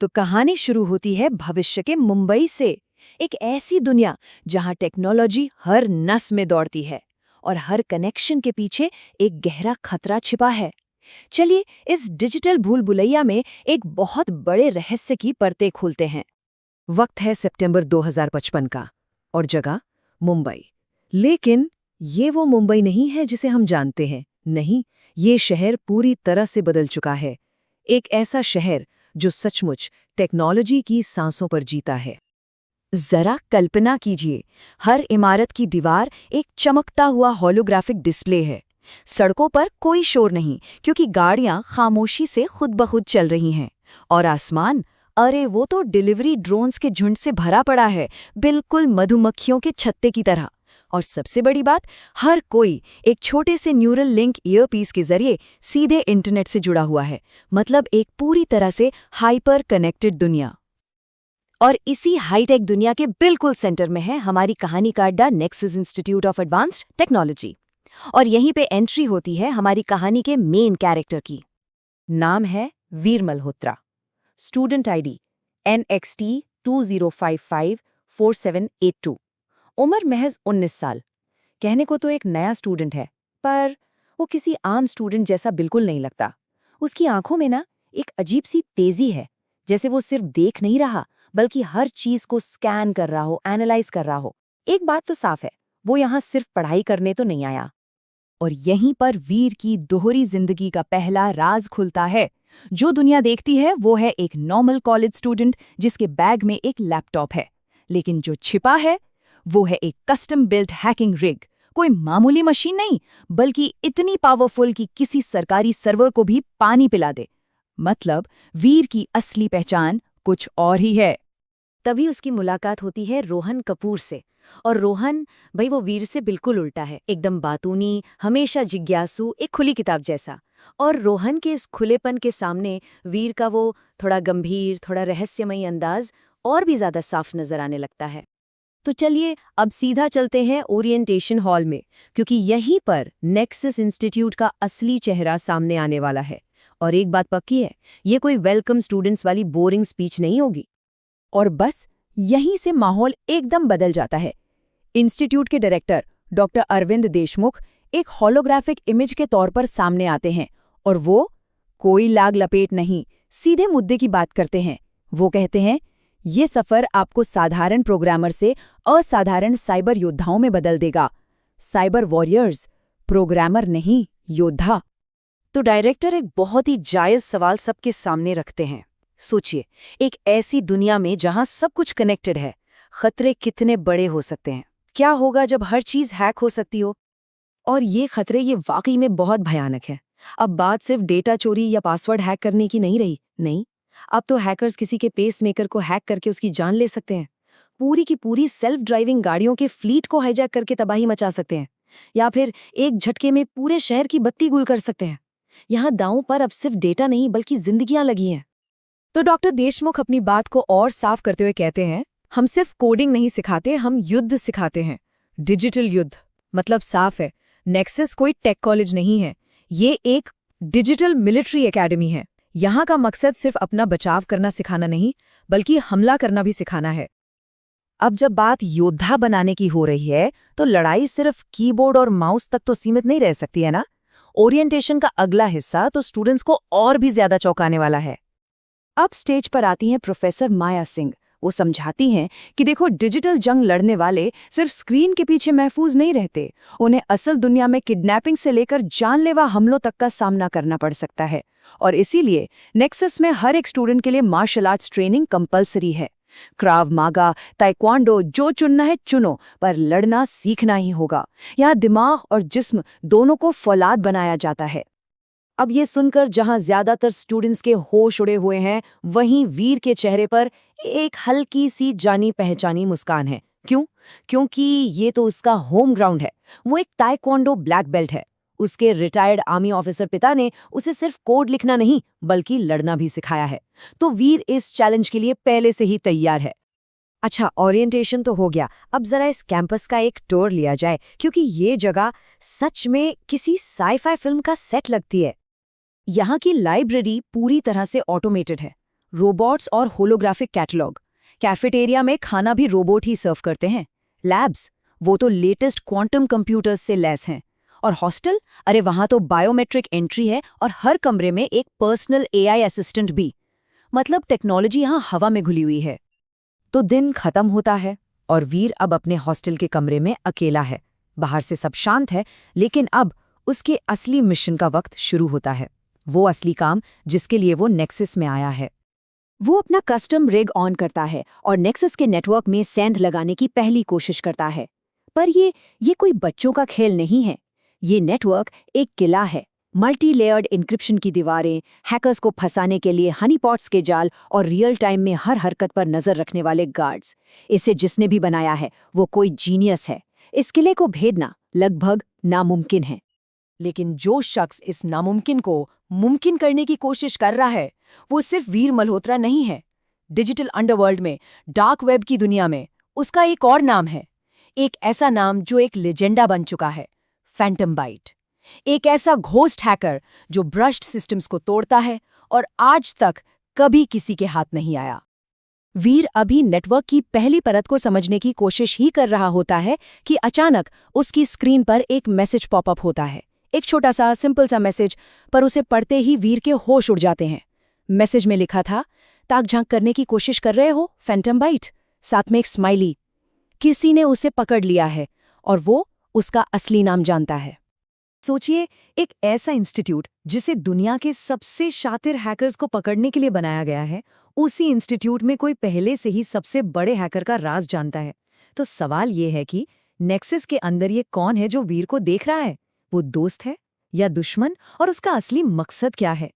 तो कहानी शुरू होती है भविष्य के मुंबई से, एक ऐसी दुनिया जहां टेक्नोलॉजी हर नस में दौड़ती है और हर कनेक्शन के पीछे एक गहरा खतरा छिपा है। चलिए इस डिजिटल भूल भुलैया में एक बहुत बड़े रहस्य की परतें खोलते हैं। वक्त है सितंबर 2055 का और जगह मुंबई। लेकिन ये वो मुंबई नहीं है जिसे हम जानते हैं। नहीं, ये शहर पूरी तरह से बदल चुका है। एक ऐसा शहर जो सचमुच टेक्नोलॉजी की सांसों पर जीता है। जरा कल्पना कीजिए, हर इमारत की दीवार एक चमकता हुआ होलोग्राफिक डिस्प्ले है। सड़कों पर कोई शोर नहीं क्योंकि गाड़ियां खामोशी से खुद ब खुद चल रही हैं। और आसमान, अरे वो तो डिलीवरी ड्रोन्स के झुंड से भरा पड़ा है, बिल्कुल मधुमक्खियों के छत्ते की तरह। और सबसे बड़ी बात, हर कोई एक छोटे से न्यूरल लिंक ईयरपीस के जरिए सीधे इंटरनेट से जुड़ा हुआ है। मतलब एक पूरी तरह से हाइपर कनेक्टेड दुनिया। और इसी हाईटेक दुनिया के बिल्कुल सेंटर में है हमारी कहानी का अड्डा nexus institute of advanced technology. और यहीं पे एंट्री होती है हमारी कहानी के मेन कैरेक्टर की। नाम है वीर मल्होत्रा। Student ID NXT20554782। उम्र महज 19 साल। कहने को तो एक नया स्टूडेंट है, पर वो किसी आम स्टूडेंट जैसा बिल्कुल नहीं लगता। उसकी आंखों में ना एक अजीब सी तेजी है, जैसे वो सिर्फ देख नहीं रहा बल्कि हर चीज को स्कैन कर रहा हो, एनालाइज कर रहा हो। एक बात तो साफ है, वो यहाँ सिर्फ पढ़ाई करने तो नहीं आया। और यहीं पर वीर की दोहरी जिंदगी का पहला राज खुलता है। जो दुनिया देखती है वो है एक नॉर्मल कॉलेज स्टूडेंट जिसके बैग में एक लैपटॉप है, लेकिन जो छिपा है वो है एक कस्टम बिल्ट हैकिंग रिग। कोई मामूली मशीन नहीं, बल्कि इतनी पावरफुल कि किसी सरकारी सर्वर को भी पानी पिला दे। मतलब वीर की असली पहचान कुछ और ही है। तभी उसकी मुलाकात होती है रोहन कपूर से। और रोहन, भाई वो वीर से बिल्कुल उल्टा है, एकदम बातूनी, हमेशा जिज्ञासु, एक खुली किताब जैसा। और रोहन के इस खुलेपन के सामने वीर का वो थोड़ा गंभीर, थोड़ा रहस्यमयी अंदाज और भी ज्यादा साफ नजर आने लगता है। तो चलिए अब सीधा चलते हैं ओरिएंटेशन हॉल में, क्योंकि यहीं पर नेक्सस इंस्टीट्यूट का असली चेहरा सामने आने वाला है। और एक बात पक्की है, ये कोई वेलकम स्टूडेंट्स वाली बोरिंग स्पीच नहीं होगी। और बस यहीं से माहौल एकदम बदल जाता है। इंस्टीट्यूट के डायरेक्टर डॉक्टर अरविंद देशमुख एक होलोग्राफिक इमेज के तौर पर सामने आते हैं। और वो कोई लाग लपेट नहीं, सीधे मुद्दे की बात करते हैं। वो कहते हैं, ये सफर आपको साधारण प्रोग्रामर से असाधारण साइबर योद्धाओं में बदल देगा। साइबर वॉरियर्स, प्रोग्रामर नहीं, योद्धा। तो डायरेक्टर एक बहुत ही जायज सवाल सबके सामने रखते हैं। सोचिए, एक ऐसी दुनिया में जहां सब कुछ कनेक्टेड है, खतरे कितने बड़े हो सकते हैं। क्या होगा जब हर चीज हैक हो सकती हो? और ये खतरे ये वाकई में बहुत भयानक है। अब बात सिर्फ डेटा चोरी या पासवर्ड हैक करने की नहीं रही। नहीं, अब तो हैकर्स किसी के पेसमेकर को हैक करके उसकी जान ले सकते हैं। पूरी की पूरी सेल्फ ड्राइविंग गाड़ियों के फ्लीट को हाईजैक करके तबाही मचा सकते हैं। या फिर एक झटके में पूरे शहर की बत्ती गुल कर सकते हैं। यहाँ दांव पर अब सिर्फ डेटा नहीं बल्कि जिंदगियां लगी हैं। तो डॉक्टर देशमुख अपनी बात को और साफ करते हुए कहते हैं, हम सिर्फ कोडिंग नहीं सिखाते, हम युद्ध सिखाते हैं। डिजिटल युद्ध। मतलब साफ है, नेक्सस कोई टेक कॉलेज नहीं है, ये एक डिजिटल मिलिट्री एकेडमी है। यहाँ का मकसद सिर्फ अपना बचाव करना सिखाना नहीं, बल्कि हमला करना भी सिखाना है। अब जब बात योद्धा बनाने की हो रही है, तो लड़ाई सिर्फ कीबोर्ड और माउस तक तो सीमित नहीं रह सकती है ना। ओरिएंटेशन का अगला हिस्सा तो स्टूडेंट्स को और भी ज्यादा चौंकाने वाला है। अब स्टेज पर आती हैं प्रोफेसर माया सिंह। वो समझाती हैं कि देखो, डिजिटल जंग लड़ने वाले सिर्फ स्क्रीन के पीछे महफूज नहीं रहते, उन्हें असल दुनिया में किडनैपिंग से लेकर जानलेवा हमलों तक का सामना करना पड़ सकता है। और इसीलिए नेक्सस में हर एक स्टूडेंट के लिए मार्शल आर्ट्स ट्रेनिंग कंपलसरी है। क्राव मागा, ताइक्वांडो, जो चुनना है चुनो, पर लड़ना सीखना ही होगा। यहाँ दिमाग और जिस्म दोनों को फौलाद बनाया जाता है। अब ये सुनकर जहां ज्यादातर स्टूडेंट्स के होश उड़े हुए हैं, वहीं वीर के चेहरे पर एक हल्की सी जानी पहचानी मुस्कान है। क्यों? क्योंकि ये तो उसका होम ग्राउंड है। वो एक ताइक्वांडो ब्लैक बेल्ट है। उसके रिटायर्ड आर्मी ऑफिसर पिता ने उसे सिर्फ कोड लिखना नहीं बल्कि लड़ना भी सिखाया है। तो वीर इस चैलेंज के लिए पहले से ही तैयार है। अच्छा, ओरिएंटेशन तो हो गया, अब जरा इस कैंपस का एक टूर लिया जाए, क्योंकि ये जगह सच में किसी साई-फाई फिल्म का सेट लगती है। यहाँ की लाइब्रेरी पूरी तरह से ऑटोमेटेड है। रोबोट्स और होलोग्राफिक कैटलॉग। कैफेटेरिया में खाना भी रोबोट ही सर्व करते हैं। लैब्स, वो तो लेटेस्ट क्वांटम कंप्यूटर्स से लैस हैं। और हॉस्टल, अरे वहाँ तो बायोमेट्रिक एंट्री है और हर कमरे में एक पर्सनल एआई असिस्टेंट भी। मतलब टेक्नोलॉजी यहाँ हवा में घुली हुई है। तो दिन खत्म होता है और वीर अब अपने हॉस्टल के कमरे में अकेला है। बाहर से सब शांत है, लेकिन अब उसके असली मिशन का वक्त शुरू होता है। वो असली काम जिसके लिए वो नेक्सस में आया है। वो अपना कस्टम रिग ऑन करता है और नेक्सस के नेटवर्क में सेंध लगाने की पहली कोशिश करता है। पर ये कोई बच्चों का खेल नहीं है। ये नेटवर्क एक किला है। मल्टी लेयर्ड इंक्रिप्शन की दीवारें, हैकर्स को फंसाने के लिए हनीपॉट्स के जाल और रियल टाइम में हर हरकत पर नजर रखने वाले गार्ड्स। इसे जिसने भी बनाया है वो कोई जीनियस है। इस किले को भेदना लगभग नामुमकिन है। लेकिन जो शख्स इस नामुमकिन को मुमकिन करने की कोशिश कर रहा है, वो सिर्फ वीर मल्होत्रा नहीं है। डिजिटल अंडरवर्ल्ड में, डार्क वेब की दुनिया में उसका एक और नाम है। एक ऐसा नाम जो एक लेजेंडा बन चुका है, फैंटम बाइट। एक ऐसा घोस्ट हैकर जो ब्रश्ड सिस्टम्स को तोड़ता है और आज तक कभी किसी के हाथ नहीं आया। वीर अभी नेटवर्क की पहली परत को समझने की कोशिश ही कर रहा होता है कि अचानक उसकी स्क्रीन पर एक मैसेज पॉपअप होता है। एक छोटा सा सिंपल सा मैसेज, पर उसे पढ़ते ही वीर के होश उड़ जाते हैं। मैसेज में लिखा था, ताक झांक करने की कोशिश कर रहे हो फैंटम बाइट, साथ में एक स्माइली। किसी ने उसे पकड़ लिया है और वो उसका असली नाम जानता है। सोचिए, एक ऐसा इंस्टीट्यूट जिसे दुनिया के सबसे शातिर हैकर्स को पकड़ने के लिए बनाया गया है, उसी इंस्टीट्यूट में कोई पहले से ही सबसे बड़े हैकर का राज जानता है। तो सवाल ये है कि नेक्सस के अंदर ये कौन है जो वीर को देख रहा है? वो दोस्त है या दुश्मन, और उसका असली मकसद क्या है?